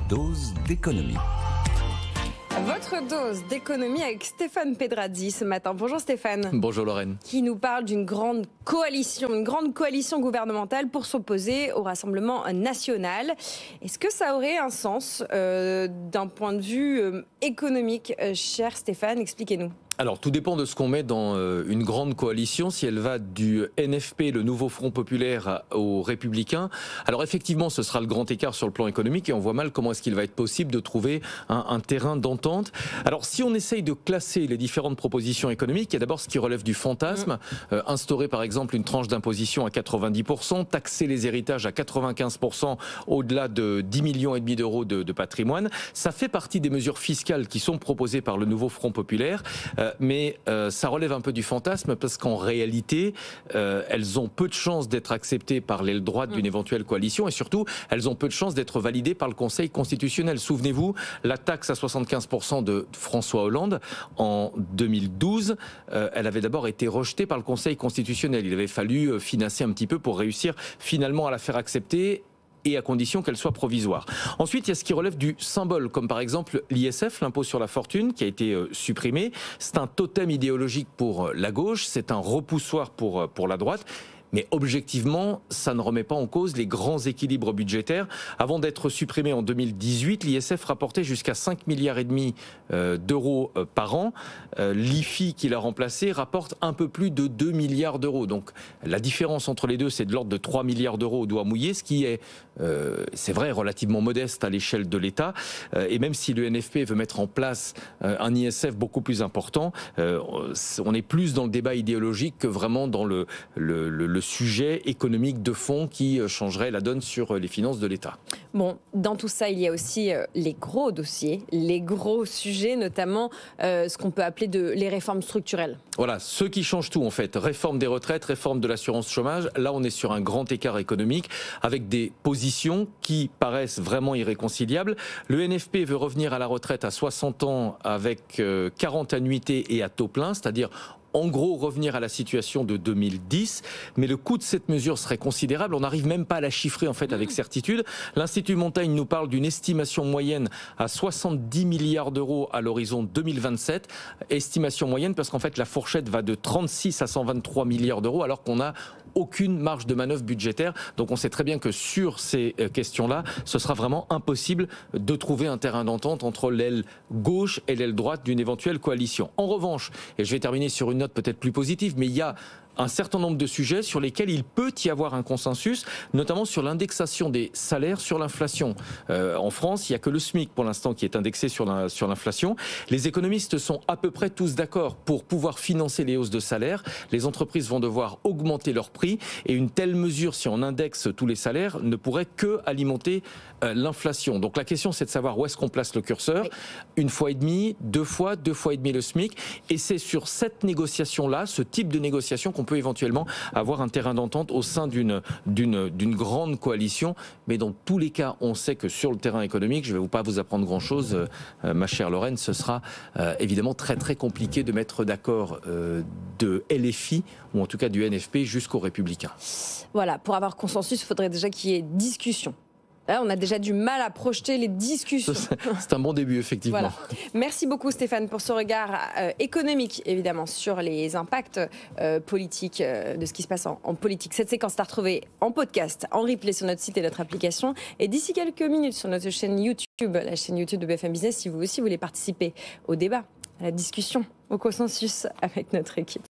dose d'économie. Votre dose d'économie avec Stéphane Pedrazzi ce matin. Bonjour Stéphane. Bonjour Lorraine. Qui nous parle d'une grande coalition gouvernementale pour s'opposer au Rassemblement national. Est-ce que ça aurait un sens d'un point de vue économique, cher Stéphane? Expliquez-nous. Alors, tout dépend de ce qu'on met dans une grande coalition, si elle va du NFP, le nouveau Front populaire, aux Républicains. Alors, effectivement, ce sera le grand écart sur le plan économique et on voit mal comment est-ce qu'il va être possible de trouver un terrain d'entente. Alors, si on essaye de classer les différentes propositions économiques, il y a d'abord ce qui relève du fantasme. Instaurer, par exemple, une tranche d'imposition à 90%, taxer les héritages à 95% au-delà de 10,5 millions d'euros de patrimoine. Ça fait partie des mesures fiscales qui sont proposées par le nouveau Front populaire. Mais ça relève un peu du fantasme parce qu'en réalité, elles ont peu de chances d'être acceptées par l'aile droite d'une éventuelle coalition et surtout, elles ont peu de chances d'être validées par le Conseil constitutionnel. Souvenez-vous, la taxe à 75% de François Hollande en 2012, elle avait d'abord été rejetée par le Conseil constitutionnel. Il avait fallu financer un petit peu pour réussir finalement à la faire accepter, et à condition qu'elle soit provisoire. Ensuite, il y a ce qui relève du symbole, comme par exemple l'ISF, l'impôt sur la fortune, qui a été supprimé. C'est un totem idéologique pour la gauche, c'est un repoussoir pour la droite. Mais objectivement, ça ne remet pas en cause les grands équilibres budgétaires. Avant d'être supprimé en 2018, l'ISF rapportait jusqu'à 5,5 milliards d'euros par an. L'IFI qui l'a remplacé rapporte un peu plus de 2 milliards d'euros. Donc la différence entre les deux, c'est de l'ordre de 3 milliards d'euros au doigt mouillé, ce qui est, c'est vrai, relativement modeste à l'échelle de l'État. Et même si le NFP veut mettre en place un ISF beaucoup plus important, on est plus dans le débat idéologique que vraiment dans le sujet économique de fond qui changerait la donne sur les finances de l'État. Bon, dans tout ça, il y a aussi les gros dossiers, les gros sujets, notamment ce qu'on peut appeler les réformes structurelles. Voilà, ceux qui changent tout en fait. Réforme des retraites, réforme de l'assurance chômage. Là, on est sur un grand écart économique avec des positions qui paraissent vraiment irréconciliables. Le NFP veut revenir à la retraite à 60 ans avec 40 annuités et à taux plein, c'est-à-dire en gros revenir à la situation de 2010, mais le coût de cette mesure serait considérable. On n'arrive même pas à la chiffrer en fait avec certitude. L'Institut Montaigne nous parle d'une estimation moyenne à 70 milliards d'euros à l'horizon 2027. Estimation moyenne parce qu'en fait la fourchette va de 36 à 123 milliards d'euros alors qu'on n'a aucune marge de manœuvre budgétaire. Donc on sait très bien que sur ces questions-là, ce sera vraiment impossible de trouver un terrain d'entente entre l'aile gauche et l'aile droite d'une éventuelle coalition. En revanche, et je vais terminer sur une note peut-être plus positive, mais il y a un certain nombre de sujets sur lesquels il peut y avoir un consensus, notamment sur l'indexation des salaires sur l'inflation. En France, il n'y a que le SMIC pour l'instant qui est indexé sur l'inflation. Les économistes sont à peu près tous d'accord pour pouvoir financer les hausses de salaire. Les entreprises vont devoir augmenter leurs prix et une telle mesure, si on indexe tous les salaires, ne pourrait que alimenter l'inflation. Donc la question, c'est de savoir où est-ce qu'on place le curseur. Oui. 1,5 fois, 2 fois, 2,5 fois le SMIC. Et c'est sur cette négociation-là, ce type de négociation, qu'on peut éventuellement avoir un terrain d'entente au sein d'une grande coalition. Mais dans tous les cas, on sait que sur le terrain économique, je ne vais pas vous apprendre grand-chose, ma chère Lorraine, ce sera évidemment très très compliqué de mettre d'accord de LFI, ou en tout cas du NFP, jusqu'aux Républicains. Voilà, pour avoir consensus, il faudrait déjà qu'il y ait discussion. Là, on a déjà du mal à projeter les discussions. C'est un bon début, effectivement. Voilà. Merci beaucoup, Stéphane, pour ce regard économique, évidemment, sur les impacts politiques de ce qui se passe en politique. Cette séquence est à retrouver en podcast, en replay sur notre site et notre application. Et d'ici quelques minutes, sur notre chaîne YouTube, la chaîne YouTube de BFM Business, si vous aussi voulez participer au débat, à la discussion, au consensus avec notre équipe.